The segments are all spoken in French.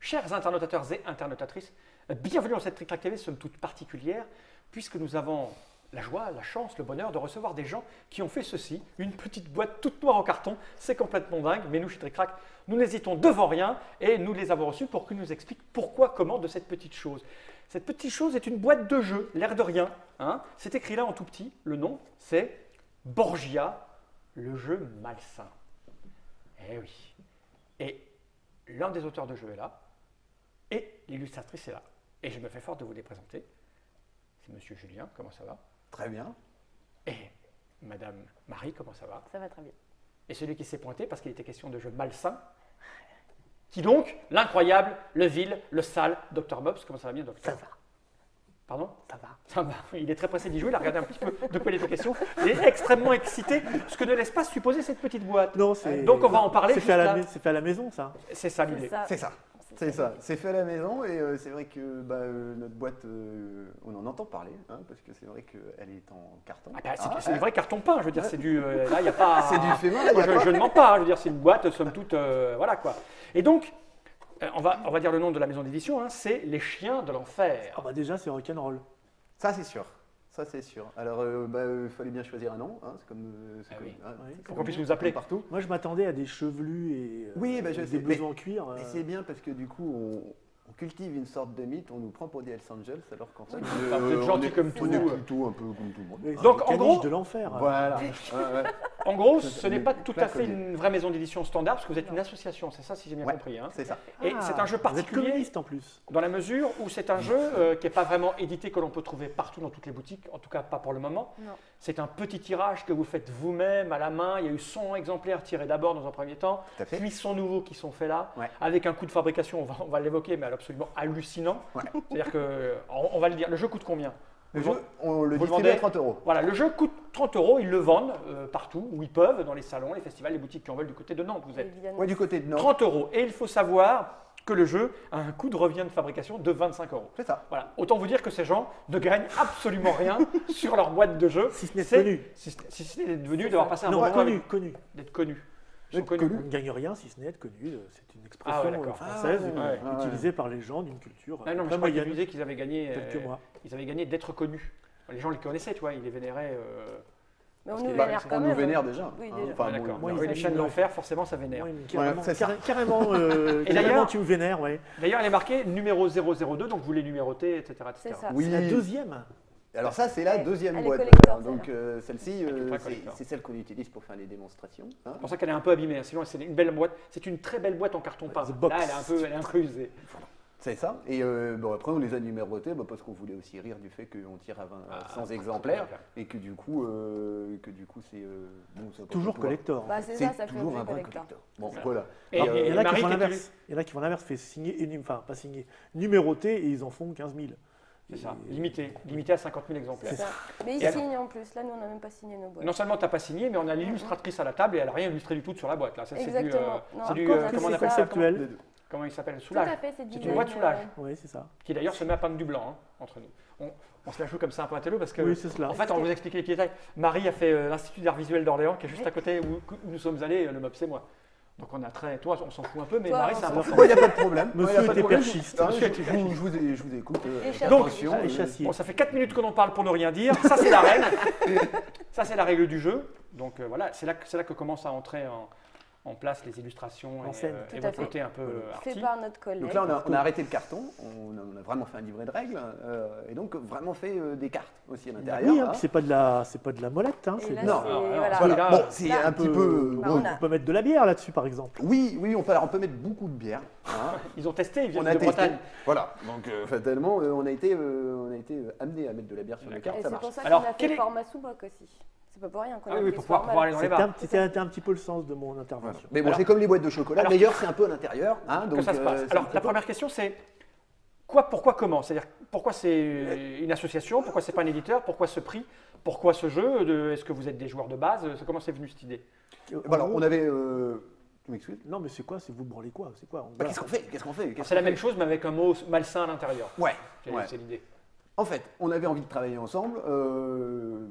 Chers internautateurs et internautatrices, bienvenue dans cette Tric-Trac TV, somme toute particulière, puisque nous avons la joie, la chance, le bonheur de recevoir des gens qui ont fait ceci, une petite boîte toute noire en carton, c'est complètement dingue, mais nous chez Tric-Trac, nous n'hésitons devant rien et nous les avons reçus pour qu'ils nous expliquent pourquoi, comment de cette petite chose. Cette petite chose est une boîte de jeu, l'air de rien, hein. C'est écrit là en tout petit, le nom, c'est Borgia, le jeu malsain. Eh oui. Et l'un des auteurs de jeu est là, et l'illustratrice est là. Et je me fais fort de vous les présenter. C'est Monsieur Julien, comment ça va? Très bien. Et Madame Marie, comment ça va? Ça va très bien. Et celui qui s'est pointé parce qu'il était question de jeu malsain. Qui donc? L'incroyable, le vil, le sale, Dr Mobs, comment ça va bien, docteur? Ça va. Pardon? Ça va. Ça va. Il est très pressé d'y jouer, il a regardé un petit peu de quoi il était question. Il est extrêmement excité, ce que ne laisse pas supposer cette petite boîte. Non, c'est. Donc on va en parler C'est juste fait, là. c'est fait à la maison, ça. C'est ça l'idée. C'est ça. C'est ça. C'est fait à la maison et c'est vrai que notre boîte, on en entend parler, hein, parce que c'est vrai qu'elle est en carton. Ah bah, c'est du vrai carton peint, je veux dire, c'est du. Là, il n'y a pas. C'est du fait main, là, Moi, y a pas. je ne mens pas, je veux dire, c'est une boîte, somme toute, voilà quoi. Et donc, on va dire le nom de la maison d'édition, hein, c'est Les Chiens de l'Enfer. Ah bah déjà, c'est rock'n'roll. Ça, c'est sûr. Ça, c'est sûr. Alors, il fallait bien choisir un nom. Hein, c'est comme. Ah oui. Oui. Pour qu'on puisse nous appeler. Partout. Moi, je m'attendais à des chevelus et Oui, bah, je des sais, blouses en cuir. Et c'est bien parce que du coup, on cultive une sorte de mythe, on nous prend pour des Hells Angels, alors qu'en fait, Enfin, vous êtes gentils comme tout. on est plutôt un peu comme tout le monde. Oui, Donc, c'est en le gros- caniche de l'enfer. Voilà. En gros, ce n'est pas tout à Plaque fait collier. une vraie maison d'édition standard, parce que vous êtes une association, c'est ça si j'ai bien Ouais. compris. Hein. C'est ça. Et c'est un jeu Vous êtes particulier communiste en plus. dans la mesure où c'est un jeu qui n'est pas vraiment édité, que l'on peut trouver partout dans toutes les boutiques, en tout cas pas pour le moment. Non. C'est un petit tirage que vous faites vous-même à la main. Il y a eu 100 exemplaires tirés d'abord dans un premier temps, Tout à fait. puis 100 nouveaux qui sont faits là, Ouais. avec un coût de fabrication, on va l'évoquer, mais absolument hallucinant. Ouais. C'est-à-dire que, on va le dire, le jeu coûte combien? Le jeu, on le vous le distribue vendez à 30 euros. Voilà, le jeu coûte 30 euros, ils le vendent partout où ils peuvent, dans les salons, les festivals, les boutiques qui en veulent du côté de Nantes, vous êtes. Évidemment. Ouais, du côté de Nantes. 30 euros. Et il faut savoir que le jeu a un coût de revient de fabrication de 25 euros. C'est ça. Voilà. Autant vous dire que ces gens ne gagnent absolument rien sur leur boîte de jeu. Si ce n'est C'est- connu. Si ce n'est d'être venu, d'avoir passé un Non, bon moment connu, avec- connu. d'être connu. Ils sont D'être connus. connu. On ne gagne rien si ce n'est être connu. C'est une Ah expression ouais, d'accord. française Ah ouais, ouais. utilisée par les gens d'une culture Ah non, mais je très crois qu'ils moyenne, disaient qu'ils avaient gagné, telle que moi. ils avaient gagné d'être connus. Les gens les connaissaient, tu vois, ils les vénéraient. Mais on Parce nous que- vénère on quand nous même. vénère déjà. Oui, hein. déjà. Enfin, Ouais, d'accord. moi, ils Oui, les disent- chaînes de l'enfer, forcément, ça vénère. Ouais, mais carrément, c'est ça. carrément, Et carrément, d'ailleurs- tu me vénères, ouais. D'ailleurs, elle est marquée numéro 002, donc vous les numérotez, etc. C'est ça. Oui. C'est la deuxième. Alors ça, c'est la Elle- deuxième elle est boîte. collector, Donc celle-ci, Ultra c'est collector. c'est celle qu'on utilise pour faire les démonstrations. hein. C'est pour ça qu'elle est un peu abîmée, hein. Sinon c'est une belle boîte. C'est une très belle boîte en carton peint. The box. Là, elle est un peu usée. C'est ça. Et bon, après, on les a numérotés parce qu'on voulait aussi rire du fait qu'on tire à 100 exemplaires et que du coup, c'est bon, ça va Toujours pouvoir- collector. Bah, c'est C'est ça, ça fait toujours objet un vrai collector. collector. Bon, voilà. Et, Alors, il y en a Marie, qui font qu'est-ce que l'inverse. Il y en a qui font l'inverse, fait signer, enfin pas signer, numéroter et ils en font 15 000. C'est ça, limité à 50 000 exemplaires. C'est ça. Mais Et ils alors- signent en plus. Là, nous, on n'a même pas signé nos boîtes. Non seulement tu n'as pas signé, mais on a l'illustratrice à la table et elle n'a rien illustré du tout sur la boîte. Là. Ça, c'est du, Exactement. Non, c'est du, encore comment que on c'est appelle ça conceptuel. Comment il s'appelle? Tout Soulage. à fait, c'est C'est du une boîte soulage, Oui, c'est ça. qui d'ailleurs se met à peindre du blanc hein, entre nous. On se la joue comme ça un peu à télo parce que, Oui, c'est cela. en fait, on va vous expliquer les petits détails. Marie a fait l'Institut d'art visuel d'Orléans, qui est juste à côté où nous sommes allés, le MOPS et moi. Donc on a toi, on s'en fout un peu, mais Toi, Marie, on c'est s'en important. Moi, il n'y a pas de problème. Monsieur Moi, y a pas de était problème. perchiste. Ah, Monsieur je était je vous écoute. Et chassier. attention. Et chassier. Bon, ça fait 4 minutes que l'on parle pour ne rien dire. Ça, c'est la règle. Ça, c'est la règle du jeu. Donc voilà, c'est là que commencent à entrer en place les illustrations En et, scène. et Tout à votre fait. côté un peu Fait arty. par notre collègue. Donc là, on a arrêté le carton, on a vraiment fait un livret de règles, et donc vraiment fait des cartes aussi à l'intérieur. Oui, hein, hein. puis c'est pas de la molette. Hein, Et c'est là, de- Non. c'est- Alors, voilà. voilà. Voilà. Là, Bon, c'est là, un petit peu. bah, bon. on a- On peut mettre de la bière là-dessus, par exemple. Oui, on peut mettre beaucoup de bière. hein. Ils ont testé, ils On viennent a de testé. Bretagne. Voilà. Donc fatalement, on a été amené à mettre de la bière sur les Et cartes, ça c'est marche. pour ça Alors, qu'on a quel fait est- format sous-boc aussi. C'est pas pour rien qu'on Ah a oui, pris pour ce pouvoir format-là. aller dans les C'était bars. un petit peu le sens de mon intervention. Mais bon, Alors- c'est comme les boîtes de chocolat. Alors- D'ailleurs, c'est un peu à l'intérieur. Hein, Que donc, ça se passe. c'est Alors, un petit la peu- première question, c'est quoi, pourquoi, comment? C'est-à-dire, pourquoi c'est une association? Pourquoi c'est pas un éditeur? Pourquoi ce prix? Pourquoi ce jeu? Est-ce que vous êtes des joueurs de base? Comment c'est venu cette idée? Bon, alors, on avait. Tu m'excuses. Non, mais c'est quoi? C'est vous branlez quoi? C'est quoi? Bah, qu'est-ce qu'on fait? Qu'est-ce qu'on fait? C'est la même chose, mais avec un mot malsain à l'intérieur. Ouais. C'est Ouais. c'est l'idée. En fait, on avait envie de travailler ensemble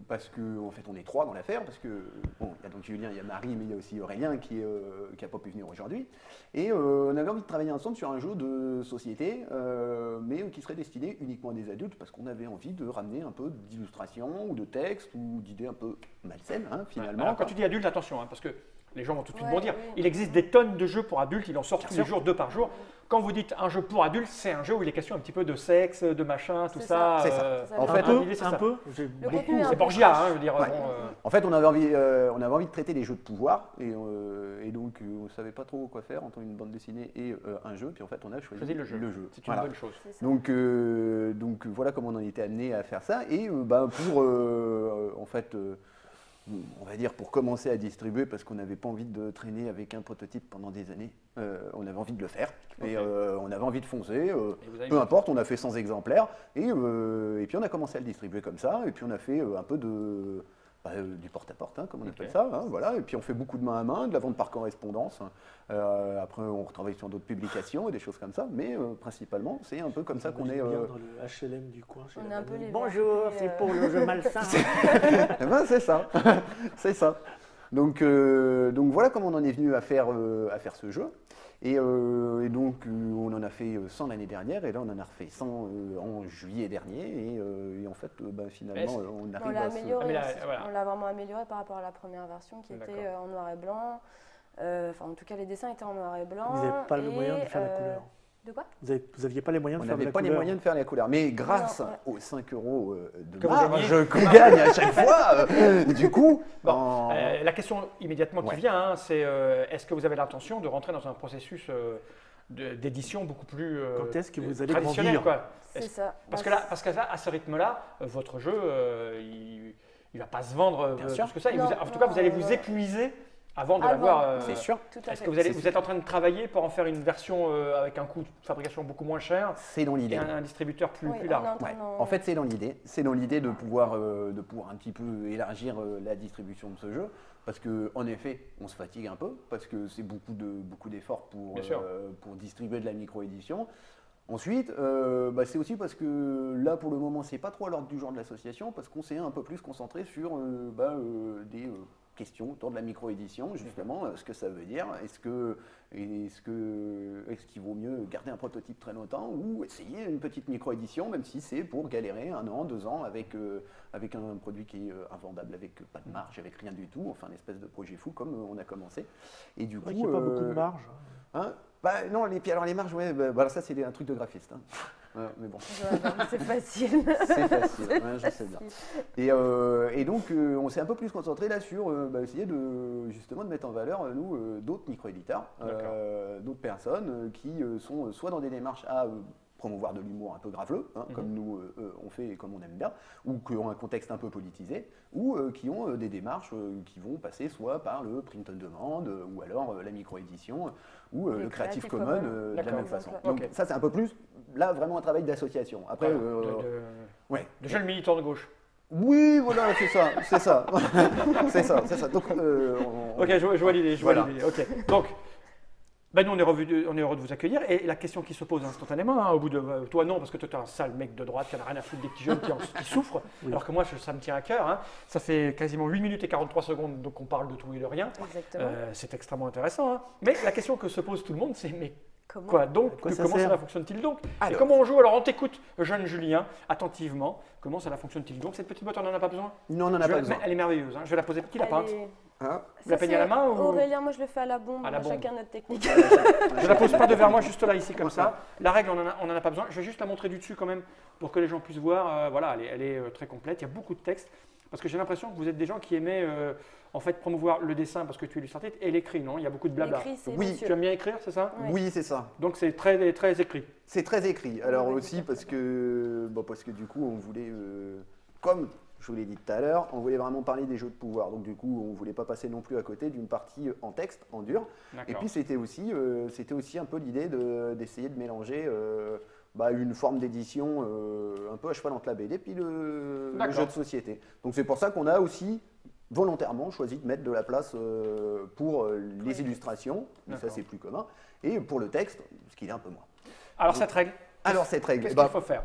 parce que en fait, on est 3 dans l'affaire. Parce que bon, il y a donc Julien, il y a Marie, mais il y a aussi Aurélien qui n'a pas pu venir aujourd'hui. Et on avait envie de travailler ensemble sur un jeu de société, mais qui serait destiné uniquement à des adultes parce qu'on avait envie de ramener un peu d'illustration ou de texte ou d'idées un peu malsaines finalement. Alors, quand tu dis adulte, attention, hein, parce que les gens vont tout de suite Ouais, bondir. oui. Il existe des tonnes de jeux pour adultes, il en sort tous les sûr. jours, 2 par jour. Quand vous dites un jeu pour adultes, c'est un jeu où il est question un petit peu de sexe, de machin, tout C'est ça. ça. C'est ça. C'est ça. En fait, l'idée, c'est un ça. peu. J'ai Le beaucoup- contenu est un C'est peu Borgia, trash. hein, je veux dire. Ouais. bon, En fait, on avait envie de traiter les jeux de pouvoir et donc on ne savait pas trop quoi faire entre une bande dessinée et un jeu. Puis en fait, on a choisi choisis le jeu. C'est une Voilà. bonne chose. C'est ça. Donc voilà comment on en était amené à faire ça. Et pour en fait, on va dire pour commencer à distribuer, parce qu'on n'avait pas envie de traîner avec un prototype pendant des années, on avait envie de le faire. Et Ok. on avait envie de foncer. Et vous avez Peu importe, on a fait 100 exemplaires. Et puis on a commencé à le distribuer comme ça. Et puis on a fait un peu du porte-à-porte, comme on appelle ça. Voilà. Et puis on fait beaucoup de main à main, de la vente par correspondance. Après, on retravaille sur d'autres publications et des choses comme ça. Mais principalement, c'est un peu comme ça qu'on est. J'imagine bien dans le HLM du coin. chez On la est un peu mamie. les Bonjour, vertus, c'est pour le jeu malsain. Eh ben, c'est ça, c'est ça. Donc voilà comment on en est venu à faire ce jeu. Et donc on en a fait 100 l'année dernière et là on en a refait 100 en juillet dernier et en fait finalement on On arrive l'a à se... amélioré, Ah, mais là, aussi. voilà. On l'a vraiment amélioré par rapport à la première version qui était D'accord. en noir et blanc. Enfin, en tout cas, les dessins étaient en noir et blanc. Vous n'avez pas le et, moyen de faire la couleur. De quoi? Vous n'aviez pas les moyens On de faire de n'avait la pas les couleur. moyens de faire la couleur, mais grâce Non, ouais. aux 5 euros de Que vous marge gagnez. qu'on gagne à chaque fois, du coup, Bon, la question immédiatement qui Ouais. vient, c'est est-ce que vous avez l'intention de rentrer dans un processus d'édition beaucoup plus Quand est-ce que vous allez traditionnel, grandir quoi. C'est Est-ce- ça. Parce que là, à ce rythme-là, votre jeu, il ne va pas se vendre Bien sûr. plus que ça. Non, En tout cas, vous allez non, vous non. épuiser avant de Avant. l'avoir. c'est sûr, Tout à Est-ce fait. que vous êtes en train de travailler pour en faire une version avec un coût de fabrication beaucoup moins cher c'est dans et l'idée. un distributeur plus Oui, large? on est en train Ouais. d'en- En fait, c'est dans l'idée. C'est dans l'idée de pouvoir un petit peu élargir la distribution de ce jeu. Parce qu'en effet, on se fatigue un peu, parce que c'est beaucoup d'efforts Bien sûr. pour distribuer de la micro-édition. Ensuite, c'est aussi parce que là, pour le moment, c'est pas trop à l'ordre du genre de l'association, parce qu'on s'est un peu plus concentré sur des questions autour de la micro-édition, justement, ce que ça veut dire. Est-ce qu'il vaut mieux garder un prototype très longtemps ou essayer une petite micro-édition, même si c'est pour galérer 1 an, 2 ans avec un produit qui est invendable, avec pas de marge, avec rien du tout, enfin une espèce de projet fou comme on a commencé. Et du C'est vrai coup, qu'il n'y a pas beaucoup de marge. hein, non, alors les marges, ouais, ça c'est un truc de graphiste. Hein. Ouais, mais bon, Ouais, non, c'est facile. c'est facile, ouais, je sais bien. Et donc, on s'est un peu plus concentré là sur essayer justement de mettre en valeur, nous, d'autres micro-éditeurs, d'autres personnes qui sont soit dans des démarches à promouvoir de l'humour un peu graveleux, comme nous on fait et comme on aime bien, ou qui ont un contexte un peu politisé, ou qui ont des démarches qui vont passer soit par le print on demand, ou alors la micro-édition, ou Le le Creative Creative Commons Commons. de la D'accord. même façon. Ok. Donc ça c'est un peu plus, là vraiment un travail d'association. Après, ouais. de jeunes militants de gauche. Oui, voilà, c'est ça, c'est ça. c'est ça. Donc, Ok, je vois l'idée. Voilà. Ok. Donc, nous, on est heureux de vous accueillir. Et la question qui se pose instantanément, au bout de. Toi, non, parce que toi, tu es un sale mec de droite qui n'a rien à foutre des petits jeunes qui souffrent. Oui. Alors que moi, ça me tient à cœur. Hein. Ça fait quasiment 8 minutes et 43 secondes, donc on parle de tout et de rien. Exactement. C'est extrêmement intéressant. Hein. Mais la question que se pose tout le monde, c'est mais Comment quoi donc À quoi ça comment sert cela fonctionne-t-il donc Et Alors. comment on joue? Alors, on t'écoute, jeune Julien, attentivement. Comment cela fonctionne-t-il donc? Cette petite boîte, on n'en a pas besoin? non, on n'en a pas besoin. Elle est merveilleuse. Hein. Je vais la poser. Qui la peinte? Allez. Hein Vous la peignez à la main ou- Aurélien, moi je le fais à la bombe. À la on a bombe. chacun notre technique. Je la pose pas devant moi, juste là, ici, comme ça. La règle, on en a pas besoin. Je vais juste la montrer du dessus quand même pour que les gens puissent voir. Voilà, elle est très complète. Il y a beaucoup de texte. Parce que j'ai l'impression que vous êtes des gens qui aimaient en fait promouvoir le dessin parce que tu es illustratrice et l'écrit, non? Il y a beaucoup de blabla. L'écrit, c'est Oui, monsieur. Tu aimes bien écrire, c'est ça? Ouais. Oui, c'est ça. Donc c'est très, très écrit. C'est très écrit. Alors Oui, aussi tout à fait. parce que du coup, on voulait, comme je vous l'ai dit tout à l'heure, on voulait vraiment parler des jeux de pouvoir. Donc du coup, on ne voulait pas passer non plus à côté d'une partie en texte, en dur. Et D'accord. puis c'était aussi un peu l'idée d'essayer de mélanger une forme d'édition un peu à cheval entre la BD puis le D'accord. jeu de société. Donc c'est pour ça qu'on a aussi volontairement choisi de mettre de la place pour les illustrations, mais ça D'accord. c'est plus commun, et pour le texte, ce qui est un peu moins. Alors cette règle, Alors cette règle, qu'est-ce eh ben, qu'il faut faire?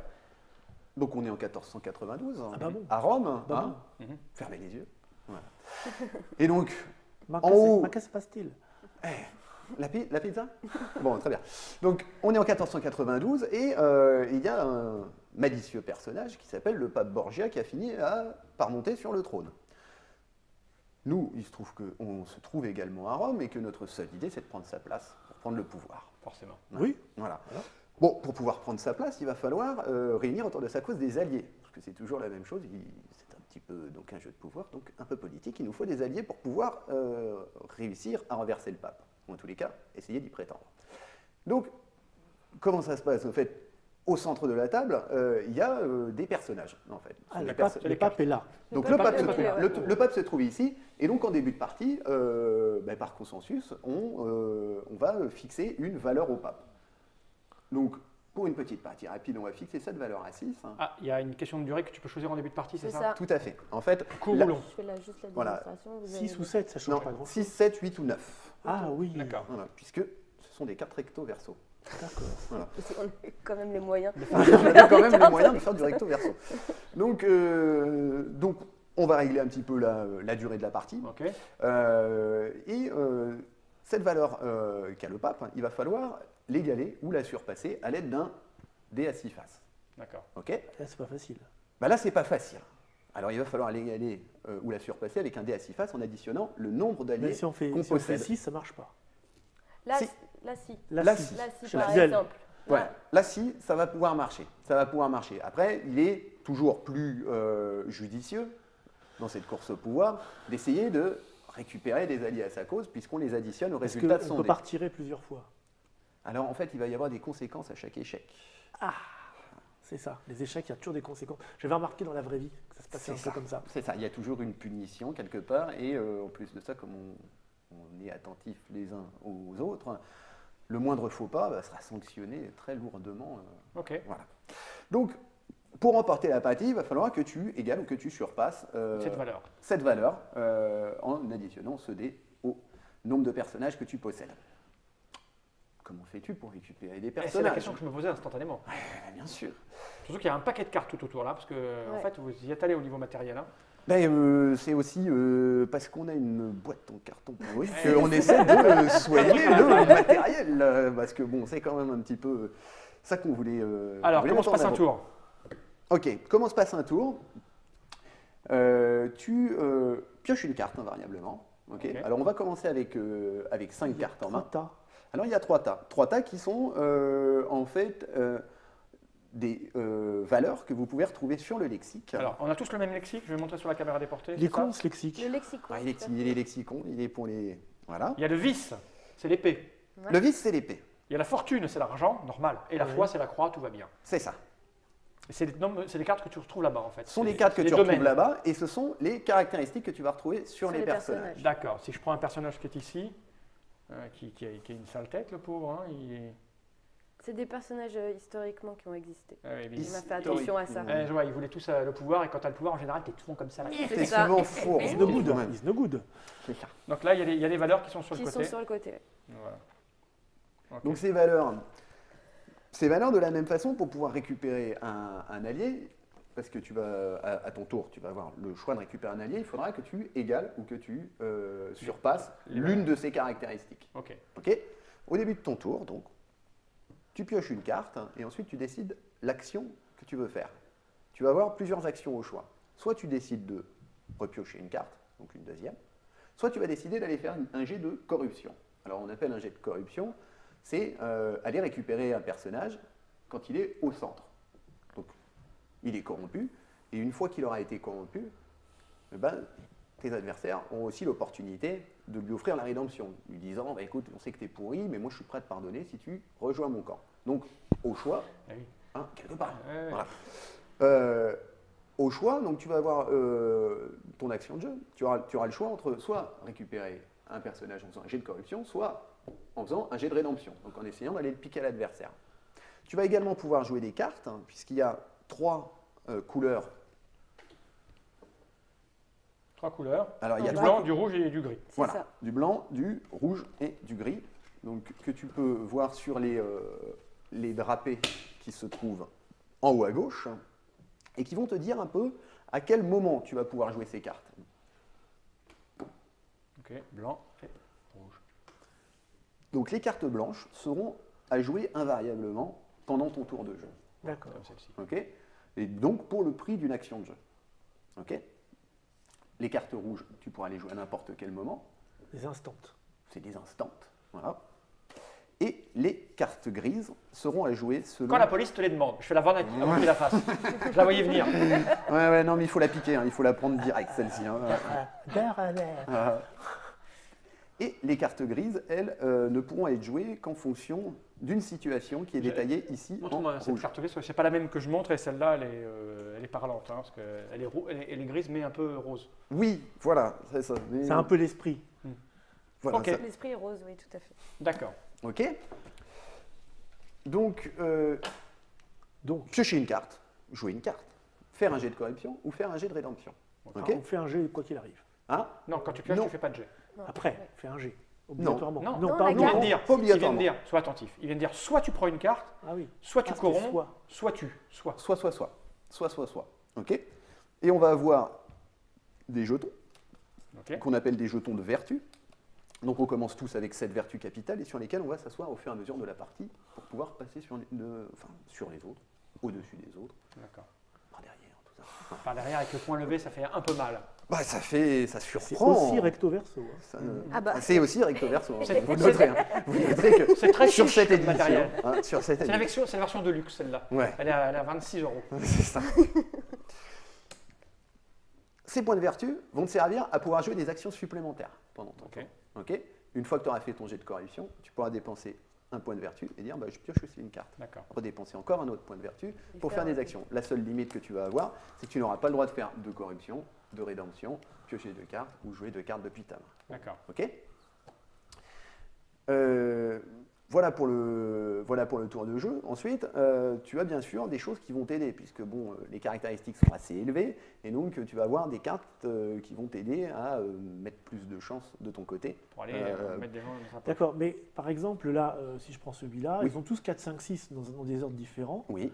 Donc on est en 1492, Ah bah bon. à Rome, Bah hein. bon. Fermez les yeux. Voilà. Et donc, Ma En haut. que se passe-t-il? la pizza. Bon, très bien. Donc on est en 1492 et il y a un malicieux personnage qui s'appelle le pape Borgia qui a fini par monter sur le trône. Nous, il se trouve qu'on se trouve également à Rome et que notre seule idée, c'est de prendre sa place, pour prendre le pouvoir. Forcément. Oui. Voilà. Bon, pour pouvoir prendre sa place, il va falloir réunir autour de sa cause des alliés. Parce que c'est toujours la même chose, c'est un petit peu donc un jeu de pouvoir, donc un peu politique. Il nous faut des alliés pour pouvoir réussir à renverser le pape. Ou en tous les cas, essayer d'y prétendre. Donc, comment ça se passe? En fait, au centre de la table, il y a des personnages, en fait. Ah, Des le pape est là. Donc Le le pape pape, est là, ouais. le pape se trouve ici, et donc en début de partie, par consensus, on va fixer une valeur au pape. Donc pour une petite partie rapide, on va fixer cette valeur à 6. Ah, il y a une question de durée que tu peux choisir en début de partie, c'est C'est ça? ça. Tout à fait. En fait, Court la- ou long? Je fais là juste la Voilà. démonstration. vous 6 avez- ou 7, ça change non, pas grand 6, 7, 8 ou 9. Ah oui. D'accord. Voilà, puisque ce sont des cartes recto verso. D'accord. On a quand même les moyens. On a quand même les moyens de faire du recto verso. Donc on va régler un petit peu la durée de la partie. Ok. Cette valeur qu'a le pape, il va falloir l'égaler ou la surpasser à l'aide d'un dé à 6 faces. D'accord. Ok? Là, c'est pas facile. Bah là, c'est pas facile. Alors, il va falloir l'égaler ou la surpasser avec un dé à 6 faces en additionnant le nombre Mais d'alliés si on fait, qu'on si on fait possède. 6, ça marche pas. Là, Si. là, si. Là, Là, si. si. Là, si, Je par disais, exemple. Ouais. Là, Là, si, ça va pouvoir marcher. Ça va pouvoir marcher. Après, il est toujours plus judicieux, dans cette course au pouvoir, d'essayer de récupérer des alliés à sa cause, puisqu'on les additionne au Est-ce résultat de qu'on son peut dé. pas retirer plusieurs fois? Alors, en fait, il va y avoir des conséquences à chaque échec. C'est ça. Les échecs, il y a toujours des conséquences. J'avais remarqué dans la vraie vie que ça se passait un peu comme ça. C'est ça, il y a toujours une punition quelque part, et en plus de ça, comme on est attentifs les uns aux autres, le moindre faux pas sera sanctionné très lourdement. Ok. Voilà. Donc, pour remporter la partie, il va falloir que tu égales ou que tu surpasses Cette valeur. en additionnant ce dé au nombre de personnages que tu possèdes. Comment fais-tu pour récupérer des Et c'est la personnages? question que je me posais instantanément. Bien sûr. Surtout qu'il y a un paquet de cartes tout autour là, parce que en Ouais. fait, vous y êtes allé au niveau matériel. Hein. C'est aussi parce qu'on a une boîte en carton pourri qu'on essaie de soigner le matériel. Parce que bon, c'est quand même un petit peu ça qu'on voulait. Alors, voulait comment se mettre en passe un avant. tour? Ok, comment se passe un tour? Tu pioches une carte invariablement. Ok. Ok. Alors on va commencer avec 5 Il y a cartes en 3 main. tas. Alors il y a 3 tas. 3 tas qui sont en fait des valeurs que vous pouvez retrouver sur le lexique. Alors, on a tous le même lexique, je vais montrer sur la caméra déportée. Il est c'est ça con ce lexique. le lexicon. Ah, il tout à fait. est lexicon, il est pour les. Voilà. Il y a le vice, c'est l'épée. Ouais. Le vice, c'est l'épée. Il y a la fortune, c'est l'argent, normal. Et la Ouais. foi, c'est la croix, tout va bien. C'est ça. Et c'est des cartes que tu retrouves là-bas en fait. Ce sont C'est les cartes que c'est tu les retrouves domaines. là-bas et ce sont les caractéristiques que tu vas retrouver sur Sur les les personnages. D'accord, si je prends un personnage qui est ici, qui a une sale tête, le pauvre, hein, il est. C'est des personnages historiquement qui ont existé. mais Il m'a fait attention à ça. je vois, ils voulaient tous le pouvoir, et quand tu as le pouvoir, en général, tu es souvent comme ça. Là. T'es ça. souvent fourbe. Is no good. Is no good. C'est ça. Donc là, il y a des valeurs qui sont sur Qui le sont côté. sur le côté. Voilà. Ok. Donc ces valeurs de la même façon pour pouvoir récupérer un allié, parce que tu vas à ton tour, tu vas avoir le choix de récupérer un allié, il faudra que tu égales ou que tu surpasses Les l'une de ces caractéristiques. Ok. Ok. Au début de ton tour, donc, tu pioches une carte et ensuite tu décides l'action que tu veux faire. Tu vas avoir plusieurs actions au choix. Soit tu décides de repiocher une carte, donc une deuxième, soit tu vas décider d'aller faire un jet de corruption. Alors on appelle un jet de corruption, c'est aller récupérer un personnage quand il est au centre. Donc il est corrompu, et une fois qu'il aura été corrompu, eh ben, tes adversaires ont aussi l'opportunité de lui offrir la rédemption, lui disant bah, écoute, on sait que tu es pourri, mais moi je suis prêt à te pardonner si tu rejoins mon camp. Donc au choix, Ah oui. quelque part. Ouais. Voilà. Au choix, donc tu vas avoir ton action de jeu. Tu auras le choix entre soit récupérer un personnage en faisant un jet de corruption, soit en faisant un jet de rédemption, donc en essayant d'aller le piquer à l'adversaire. Tu vas également pouvoir jouer des cartes, hein, puisqu'il y a 3 couleurs. 3 couleurs. Alors, il y a Du 3 blanc, du rouge et du gris. C'est Voilà, ça. du blanc, du rouge et du gris, donc que tu peux voir sur les drapés qui se trouvent en haut à gauche. et qui vont te dire un peu à quel moment tu vas pouvoir jouer ces cartes. Ok, blanc et rouge. Donc les cartes blanches seront à jouer invariablement pendant ton tour de jeu. D'accord. Comme celle-ci. Ok, et donc pour le prix d'une action de jeu. Ok, les cartes rouges, tu pourras les jouer à n'importe quel moment. Les instants. C'est des instants. Voilà. Et les cartes grises seront à jouer selon... Quand la police te les demande, je fais la vanne avant qu'il la fasse. Je la voyais venir. Ouais, non, mais il faut la piquer, hein, il faut la prendre direct, celle-ci. Hein. Et les cartes grises, elles, ne pourront être jouées qu'en fonction d'une situation qui est détaillée ici en Montre-moi cette rouge. carte grise, c'est pas la même que je montre et celle-là, elle est parlante, hein, parce qu'elle est grise mais un peu rose. Oui, voilà, c'est ça. Mais- C'est un peu l'esprit. Voilà, Ok. ça- L'esprit est rose, oui, tout à fait. D'accord. Ok. Donc, piocher une carte, jouer une carte, faire un jet de corruption ou faire un jet de rédemption. Ok. On fait un jet quoi qu'il arrive. Hein? Non, quand tu pioches, Non. tu fais pas de jet. Non, Après, ouais. on fait un jet. Obligatoirement. Non, non, pas la Il vient carte. de dire, pas il vient de obligatoirement. dire, sois attentif, il vient de dire soit tu prends une carte, Ah oui. soit tu Ah, corromps, c'était soit tu, soit. Soit. Ok. Et on va avoir des jetons Ok. qu'on appelle des jetons de vertu. Donc on commence tous avec 7 vertus capitales et sur lesquelles on va s'asseoir au fur et à mesure de la partie pour pouvoir passer sur les autres, au-dessus des autres, D'accord. par derrière, tout ça. Par derrière, avec le point levé, ça fait un peu mal. Bah ça C'est surprend. aussi recto verso. Hein. Ça, Ah bah. c'est aussi recto verso. Hein. C'est- Vous noterez, hein. Vous noterez que C'est très sur chiche cette comme édition, matériel. hein, sur cette C'est la, édition. version de luxe, celle-là. Ouais. Elle est à 26 €. C'est ça. Ces points de vertu vont te servir à pouvoir jouer des actions supplémentaires pendant ton Ok. tour. Ok. Une fois que tu auras fait ton jet de corruption, tu pourras dépenser un point de vertu et dire bah, je pioche aussi une carte. D'accord. Redépenser encore un autre point de vertu pour faire faire, des actions. La seule limite que tu vas avoir, c'est que tu n'auras pas le droit de faire de corruption, de rédemption, piocher 2 cartes ou jouer 2 cartes depuis ta main. D'accord. Ok. Voilà pour le tour de jeu. Ensuite, tu as bien sûr des choses qui vont t'aider, puisque bon, les caractéristiques sont assez élevées, et donc tu vas avoir des cartes qui vont t'aider à mettre plus de chance de ton côté. Pour aller mettre des gens dans sa poche. D'accord, mais par exemple, là, si je prends celui-là, Oui. ils ont tous 4, 5, 6 dans des ordres différents. Oui.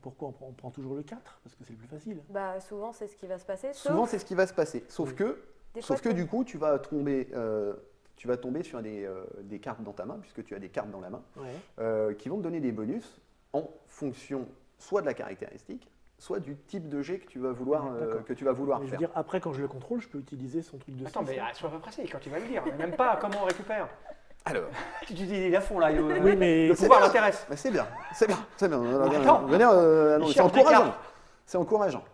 Pourquoi on prend toujours le 4? Parce que c'est le plus facile. Bah, souvent, c'est ce qui va se passer. Souvent, Sauf c'est ce qui va se passer. Sauf Oui. que, des fois, du coup, tu vas tomber sur des cartes dans ta main, puisque tu as des cartes dans la main, Ouais. qui vont te donner des bonus en fonction soit de la caractéristique, soit du type de jet que tu vas vouloir, D'accord. Mais je veux faire. dire, après, quand je le contrôle, je peux utiliser son truc de Attends, 6, mais là. sois pas pressé quand tu vas le dire. Mais même pas comment on récupère. Alors, Tu dis il est à fond là. Oui, mais Le pouvoir l'intéresse. mais c'est bien. Attends. Non, Il c'est cherche des encourageant. cartes. C'est encourageant.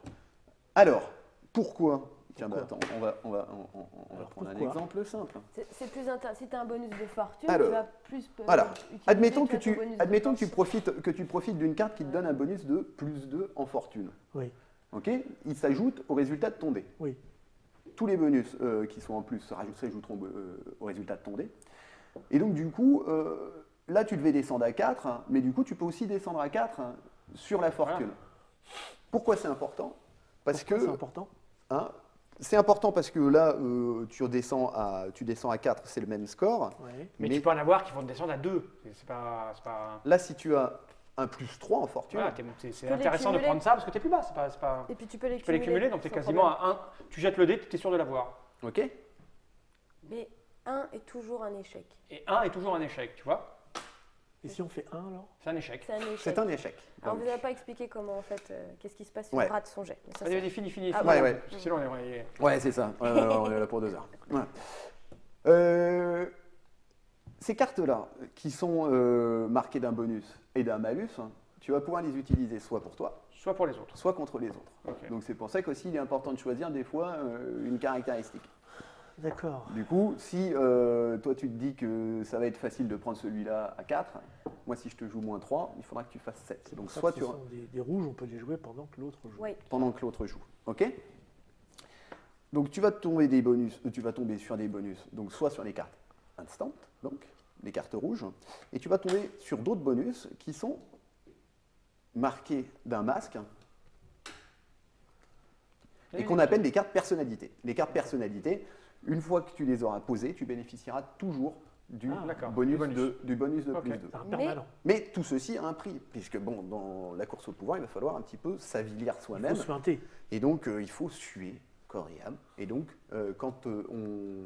Alors, pourquoi? Tiens, bah, Pourquoi attends, on va Alors, prendre un pourquoi exemple simple. c'est plus si tu as un bonus de fortune, Alors, tu vas plus. Voilà. utiliser, Admettons tu as ton bonus de admettons que tu force. profites d'une carte qui te donne un bonus de plus 2 en fortune. Oui, Ok. Il s'ajoute au résultat de ton dé. oui. Tous les bonus qui sont en plus s'ajouteront au résultat de ton dé. Et donc, du coup, là, tu devais descendre à 4, hein, mais du coup, tu peux aussi descendre à 4 hein, sur la fortune. Pourquoi c'est important? Parce Pourquoi que c'est important? hein, c'est important parce que là, tu descends à 4, c'est le même score. Ouais. Mais tu peux en avoir qui vont te descendre à 2. C'est pas. Là, si tu as un plus 3 en fortune, Voilà, c'est peux les intéressant de cumuler. prendre ça parce que t'es plus bas. C'est pas... Et puis tu peux les Tu peux les cumuler, donc tu es sans quasiment problème. à 1. Tu jettes le dé, tu es sûr de l'avoir. ok. Mais 1 est toujours un échec. Et 1 est toujours un échec, tu vois. Et si on fait 1 alors? C'est un échec. C'est un échec. C'est un échec. Alors, Donc, vous n'avez pas expliqué comment, en fait, qu'est-ce qui se passe si Ouais. on rate son jet. Mais ça, Allez, fini. Ah, ouais. Parce que sinon, ouais, c'est ça. On est là pour 2 heures. Ouais. Ces cartes-là, qui sont marquées d'un bonus et d'un malus, hein, tu vas pouvoir les utiliser soit pour toi, soit pour les autres. soit contre les autres. Ok. Donc c'est pour ça qu'aussi il est important de choisir des fois une caractéristique. D'accord. Du coup, si toi tu te dis que ça va être facile de prendre celui-là à 4, moi si je te joue moins 3, il faudra que tu fasses 7. Donc Ça, soit ce tu sont des rouges, on peut les jouer pendant que l'autre joue. Oui. pendant que l'autre joue. Ok. Donc tu vas tomber des bonus, tu vas tomber sur des bonus, donc soit sur les cartes instant, donc les cartes rouges, et tu vas tomber sur d'autres bonus qui sont marqués d'un masque et qu'on appelle des cartes personnalités. Les cartes personnalités, une fois que tu les auras posées, tu bénéficieras toujours du d'accord. bonus, Du bonus. du bonus de Ok. plus 2. C'est un Mais- permanent. Mais tout ceci a un prix, puisque bon, dans la course au pouvoir, il va falloir un petit peu s'avilir Il soi-même. faut suinter. Et donc, il faut suer corps et âme. Et donc, quand on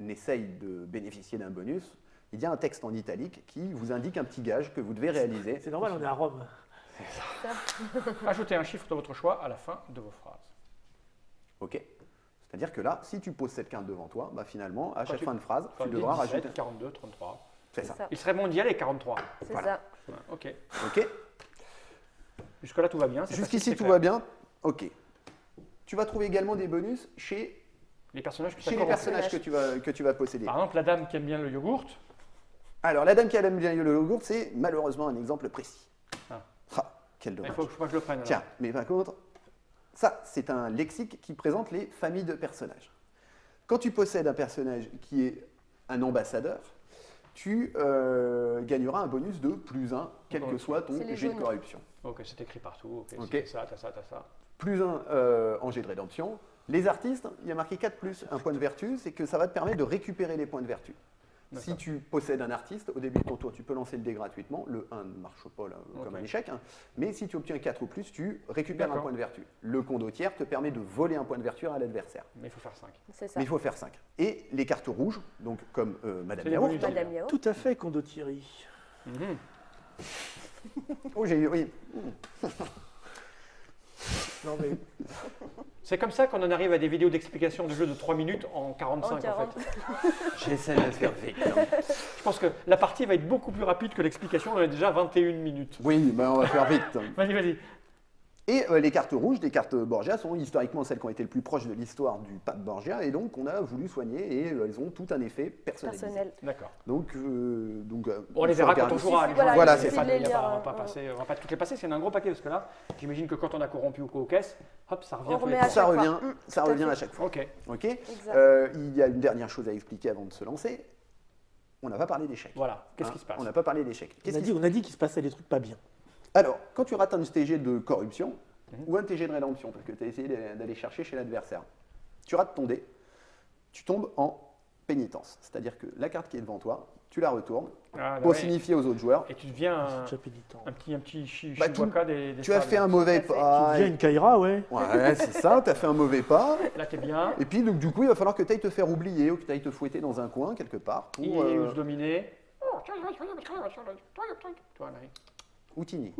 essaye de bénéficier d'un bonus, il y a un texte en italique qui vous indique un petit gage que vous devez réaliser. C'est normal, on est à Rome. Ajoutez un chiffre de votre choix à la fin de vos phrases. OK. C'est-à-dire que là, si tu poses cette carte devant toi, bah finalement, à chaque tu- fin de phrase, Enfin, tu devras 17, rajouter. 42, 33. C'est ça. Il serait bon d'y aller, 43. C'est Voilà. ça. Ouais, ok. OK. Jusque-là, tout va bien. c'est Jusqu'ici, facile, c'est tout clair. va bien. OK. Tu vas trouver également des bonus chez Les personnages que les t'as personnages que tu vas posséder. Par exemple, la dame qui aime bien le yogourt. Alors, la dame qui aime bien le yogourt, c'est malheureusement un exemple précis. Ah. Quel Il dommage. faut que moi je le prenne. alors. Tiens, mais par contre, ça, c'est un lexique qui présente les familles de personnages. Quand tu possèdes un personnage qui est un ambassadeur, tu gagneras un bonus de plus 1, quel que Ok. soit ton C'est les jet de jaunes. corruption. Ok, c'est écrit partout. Ok, Ok. c'est ça, t'as ça, t'as ça. Plus 1 en jet de rédemption. Les artistes, il y a marqué 4 plus un point de vertu, c'est que ça va te permettre de récupérer les points de vertu. Si D'accord. tu possèdes un artiste, au début de ton tour, tu peux lancer le dé gratuitement. Le 1 ne marche pas là, comme Ok. un échec. Hein. Mais si tu obtiens 4 ou plus, tu récupères un D'accord. point de vertu. Le condottière te permet de voler un point de vertu à l'adversaire. Mais il faut faire 5. C'est ça. Mais il faut faire 5. Et les cartes rouges, donc comme Madame C'est les Yaourt. bonus. Madame Yao. Tout à fait, Condottieri. Oh, oui. Non, mais C'est comme ça qu'on en arrive à des vidéos d'explication de jeux de 3 minutes en 45 En 40. en fait. J'essaie de le faire vite. hein. Je pense que la partie va être beaucoup plus rapide que l'explication. On est déjà 21 minutes. Oui, mais on va faire vite. Vas-y, vas-y. Et les cartes rouges, des cartes Borgia, sont historiquement celles qui ont été le plus proches de l'histoire du pape Borgia, et donc on a voulu soigner, et elles ont tout un effet personnalisé. Personnel. D'accord. Donc, On les il faut verra quand regarder. on jouera. les Voilà, gens, Voilà, ils- c'est pas- ça. il y a Les lire, pas- on va pas passer, on va pas toutes les passer. C'est un gros paquet parce que là, j'imagine que quand on a corrompu ou aux caisses, hop, ça revient. On tous les remet fois. à Ça chaque revient, fois. ça tout à revient fait. à chaque fois. Ok. Ok. Exact. Il y a une dernière chose à expliquer avant de se lancer. On n'a pas parlé d'échecs. Voilà. Qu'est-ce Hein, qui se passe On n'a pas parlé d'échecs. Qu'est-ce qui on a dit qu'il se passait des trucs pas bien. Alors, quand tu rates un TG de corruption Mhm. ou un TG de rédemption, parce que tu as essayé d'aller chercher chez l'adversaire, tu rates ton dé, tu tombes en pénitence. C'est-à-dire que la carte qui est devant toi, tu la retournes Ah, pour ouais. signifier aux autres joueurs, Et tu deviens C'est déjà pénitent. un petit Bah, tu- Chewbacca des tu as Star fait un Wars. mauvais Tout à fait. pas. Tu deviens une Kaira, ouais. Ouais, c'est ça, tu as fait un mauvais pas. Là, t'es bien. Et puis, donc, du coup, il va falloir que tu ailles te faire oublier ou que tu ailles te fouetter dans un coin quelque part pour Et ose dominer. outiner.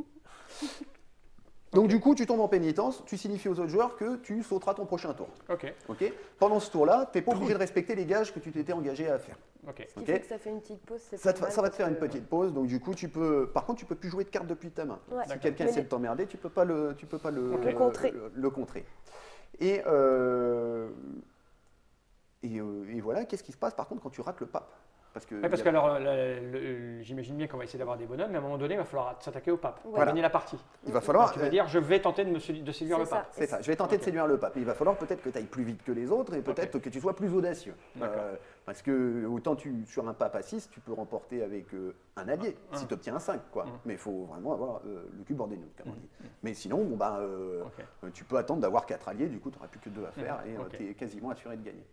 Donc, du coup, tu tombes en pénitence, tu signifies aux autres joueurs que tu sauteras ton prochain tour. Ok. Ok. Pendant ce tour-là, tu n'es pas obligé de respecter les gages que tu t'étais engagé à faire. Ok. Ce qui Ok. fait que ça fait une petite pause. c'est Ça, pas mal ça va te parce faire une que- petite pause, donc du coup, par contre, tu peux plus jouer de cartes depuis ta main. Ouais. Si quelqu'un Mais essaie les- de t'emmerder, tu peux pas le Ok. Le contrer. le contrer. Et, et voilà, qu'est-ce qui se passe par contre quand tu rates le pape? Parce que, Ouais, parce il y que a- alors, j'imagine bien qu'on va essayer d'avoir des bonhommes, mais à un moment donné, il va falloir s'attaquer au pape. Ouais. Pour gagner la partie. il va falloir. Tu vas dire, je vais tenter de séduire C'est le ça. pape. C'est ça, je vais tenter Ok. de séduire le pape. Mais il va falloir peut-être que tu ailles plus vite que les autres et peut-être Ok. que tu sois plus audacieux. D'accord. Parce que autant sur un pape à 6, tu peux remporter avec un allié, Un. si tu obtiens un 5. Quoi. Un. Mais il faut vraiment avoir le cul bordé de nous, comme on Mm. dit. Mais sinon, bon, bah, Ok. tu peux attendre d'avoir 4 alliés, du coup, tu n'auras plus que 2 à faire et Ok. tu es quasiment assuré de gagner.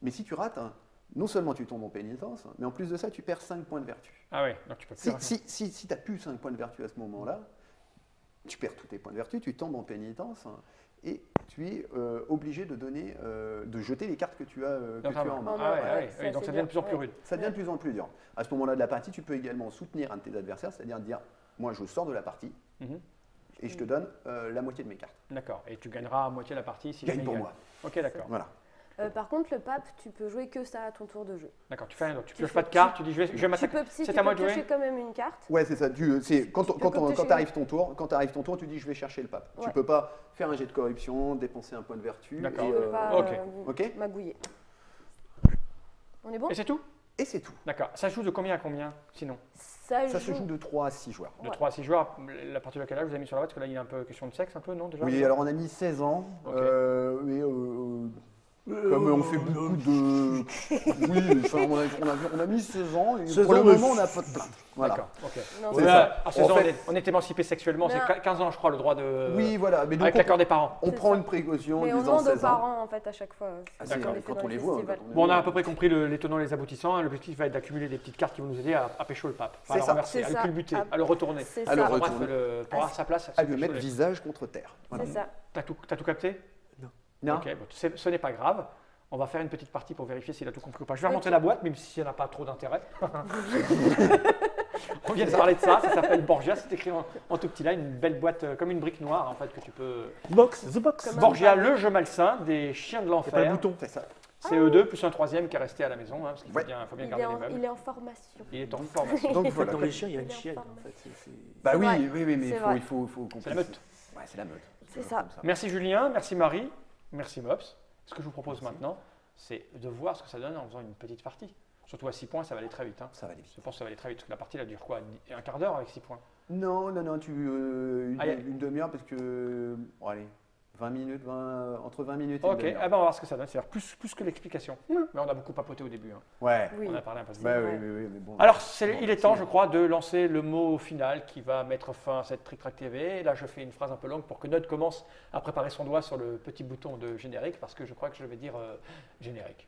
Mais si tu rates, hein, non seulement tu tombes en pénitence, mais en plus de ça, tu perds 5 points de vertu. Ah ouais, donc tu peux plus. Si tu n'as plus 5 points de vertu à ce moment-là, tu perds tous tes points de vertu, tu tombes en pénitence hein, et tu es obligé de donner, de jeter les cartes que tu as, en main. Ah ouais, Ouais, ouais, ça, ouais, donc c'est ça devient bien. de plus en plus Ouais. rude. Ça devient de plus en plus dur. À ce moment-là de la partie, tu peux également soutenir un de tes adversaires, c'est-à-dire dire moi je sors de la partie Mhm. et je te donne la moitié de mes cartes. D'accord. Et tu gagneras à moitié la partie si Gagne jamais pour il moi. Ok, d'accord. Voilà. Par contre, le pape, tu peux jouer que ça à ton tour de jeu. D'accord. Tu fais un autre. Tu Tu pioches fais- pas de carte, tu dis je vais Tu m'attaquer. peux, si C'est tu à moi peux de piocher jouer. quand même une carte. Ouais, c'est ça. Quand piocher. arrive ton tour, tu dis je vais chercher le pape. Tu Ouais. peux pas faire un jet de corruption, dépenser un point de vertu. D'accord. et, Tu peux pas ok. Ok. magouiller. On est bon? Et c'est tout. Et c'est tout. D'accord. Ça joue de combien à combien sinon? Ça se joue de 3 à 6 joueurs. De Ouais. 3 à 6 joueurs. La partie de quel âge vous avez mis sur la boîte? Parce que là, il y a un peu question de sexe, un peu, non déjà Oui, alors on a mis 16 ans. Ok. Mais Comme on fait beaucoup de. Oui, enfin, on a mis 16 ans et 16 pour le ans, moment, on n'a pas de plainte. Voilà. D'accord, ok. Non, C'est c'est ça. À 16 En ans, fait- on est émancipé sexuellement, Mais c'est 15 ans, je crois, le droit de. Oui, voilà. Mais donc, Avec l'accord des parents. on C'est prend ça. une précaution Mais en on disant demande aux 16 ans. parents en fait à chaque fois. Ah, C'est c'est ce qu'on fait quand dans on les les voit. festivals. Bon, on a à peu près compris les tenants et les aboutissants. Hein. L'objectif va être d'accumuler des petites cartes qui vont nous aider à pécho le pape. C'est À le ça. renverser, C'est à le ça. culbuter, Ah, à le retourner. C'est À le ça. re- Bref, retourner. pour avoir sa place. À lui mettre visage contre terre. Voilà. C'est ça. T'as tout capté? Non. Ok, bon, ce n'est pas grave. On va faire une petite partie pour vérifier s'il a tout compris ou pas. Je vais remonter Ok. la boîte, même s'il n'y en a pas trop d'intérêt. On vient de parler de ça, ça s'appelle Borgia, c'est écrit en tout petit là, une belle boîte comme une brique noire en fait que tu peux. Box, The Box. Comme un- Borgia, le jeu malsain des chiens de Il n'y a pas le l'enfer. bouton. C'est ça. C'est eux2 plus un troisième qui est resté à la maison, hein, parce qu'il faut Ouais. faut bien Il garder est, les en, meubles. il est en formation. Il est en formation. Donc voilà. Dans les chiens, il y a Il une est en chienne en forme. fait. Bah C'est oui, vrai. oui, mais C'est il vrai. faut qu'on C'est la puisse- meute. Ouais, c'est la meute. C'est ça. Merci Julien, merci Marie, merci Mops. Ce que je vous propose maintenant, c'est de voir ce que ça donne en faisant une petite partie. Surtout à 6 points, ça va aller très vite. Hein. Ça va aller vite. Je pense que ça va aller très vite, parce que la partie, elle dure quoi? Un quart d'heure avec 6 points? Non, Ah, y a- une demi-heure parce que. Bon, allez, 20 minutes, entre 20 minutes et Ok, une demi-heure. ah ben on va voir ce que ça donne, c'est-à-dire plus que l'explication. Mais on a beaucoup papoté au début. Hein. Ouais. Oui. On a parlé un peu de ça. Bah vrai. oui, mais bon. Alors, Bon, il est temps, c'est- je crois, de lancer le mot final qui va mettre fin à cette Trick Track TV. Et là, je fais une phrase un peu longue pour que Nod commence à préparer son doigt sur le petit bouton de générique, parce que je crois que je vais dire générique.